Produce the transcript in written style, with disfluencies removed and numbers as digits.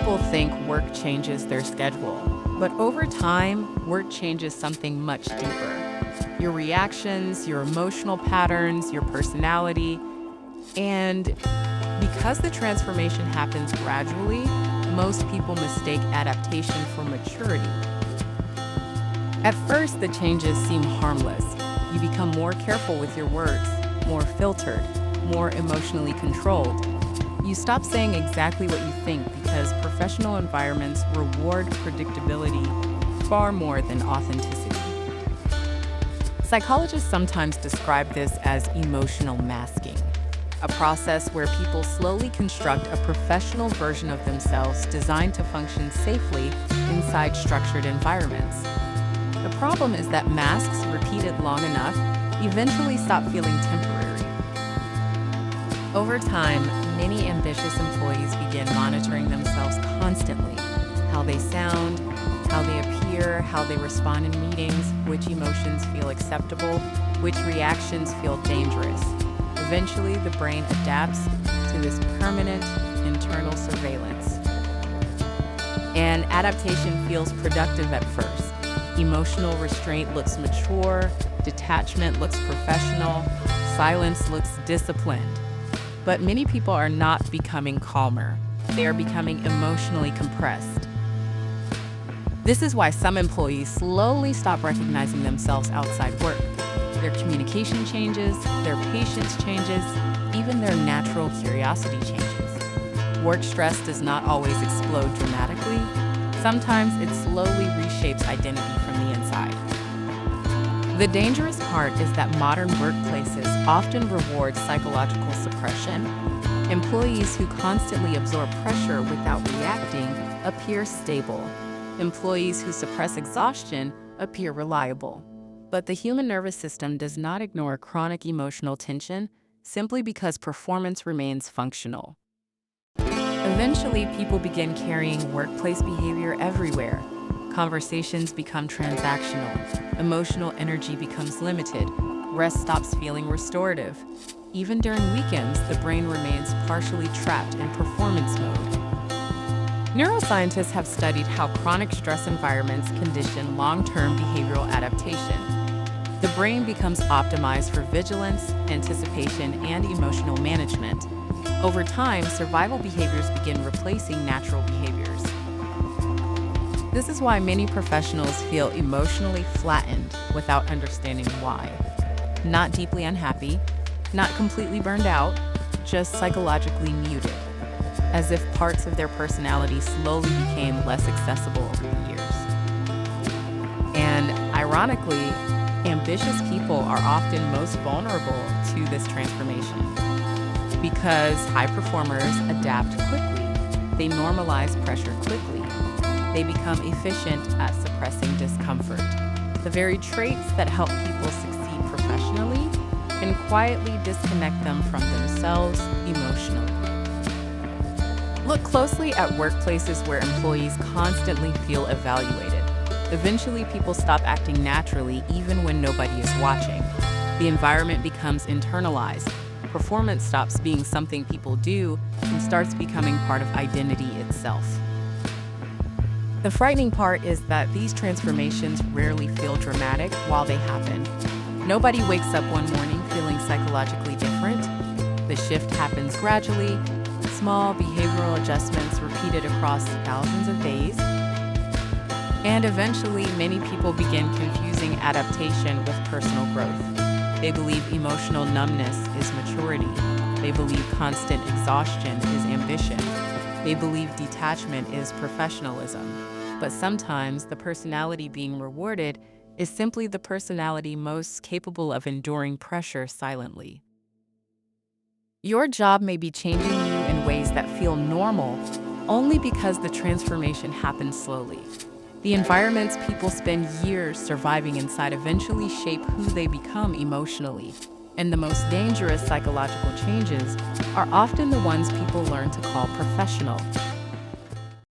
people think work changes their schedule, but over time, work changes something much deeper. Your reactions, your emotional patterns, your personality, and because the transformation happens gradually, most people mistake adaptation for maturity. At first, the changes seem harmless. You become more careful with your words, more filtered, more emotionally controlled. You stop saying exactly what you think because professional environments reward predictability far more than authenticity. Psychologists sometimes describe this as emotional masking, a process where people slowly construct a professional version of themselves designed to function safely inside structured environments. The problem is that masks repeated long enough eventually stop feeling temporary. Over time, many ambitious employees begin monitoring themselves constantly: how they sound, how they appear, how they respond in meetings, which emotions feel acceptable, which reactions feel dangerous. Eventually, the brain adapts to this permanent internal surveillance. And adaptation feels productive at first. Emotional restraint looks mature, detachment looks professional, silence looks disciplined. But many people are not becoming calmer. They are becoming emotionally compressed. This is why some employees slowly stop recognizing themselves outside work. Their communication changes, their patience changes, even their natural curiosity changes. Work stress does not always explode dramatically. Sometimes it slowly reshapes identity from the inside. The dangerous part is that modern workplaces often reward psychological suppression. Employees who constantly absorb pressure without reacting appear stable. Employees who suppress exhaustion appear reliable. But the human nervous system does not ignore chronic emotional tension simply because performance remains functional. Eventually, people begin carrying workplace behavior everywhere. Conversations become transactional. Emotional energy becomes limited. Rest stops feeling restorative. Even during weekends, the brain remains partially trapped in performance mode. Neuroscientists have studied how chronic stress environments condition long-term behavioral adaptation. The brain becomes optimized for vigilance, anticipation, and emotional management. Over time, survival behaviors begin replacing natural behaviors. This is why many professionals feel emotionally flattened without understanding why. Not deeply unhappy, not completely burned out, just psychologically muted, as if parts of their personality slowly became less accessible over the years. And ironically, ambitious people are often most vulnerable to this transformation because high performers adapt quickly. They normalize pressure quickly. They become efficient at suppressing discomfort. The very traits that help people succeed professionally can quietly disconnect them from themselves emotionally. Look closely at workplaces where employees constantly feel evaluated. Eventually, people stop acting naturally even when nobody is watching. The environment becomes internalized. Performance stops being something people do and starts becoming part of identity itself. The frightening part is that these transformations rarely feel dramatic while they happen. Nobody wakes up one morning feeling psychologically different. The shift happens gradually, small behavioral adjustments repeated across thousands of days. And eventually, many people begin confusing adaptation with personal growth. They believe emotional numbness is maturity. They believe constant exhaustion is ambition. They believe detachment is professionalism. But sometimes the personality being rewarded is simply the personality most capable of enduring pressure silently. Your job may be changing you in ways that feel normal only because the transformation happens slowly. The environments people spend years surviving inside eventually shape who they become emotionally. And the most dangerous psychological changes are often the ones people learn to call professional.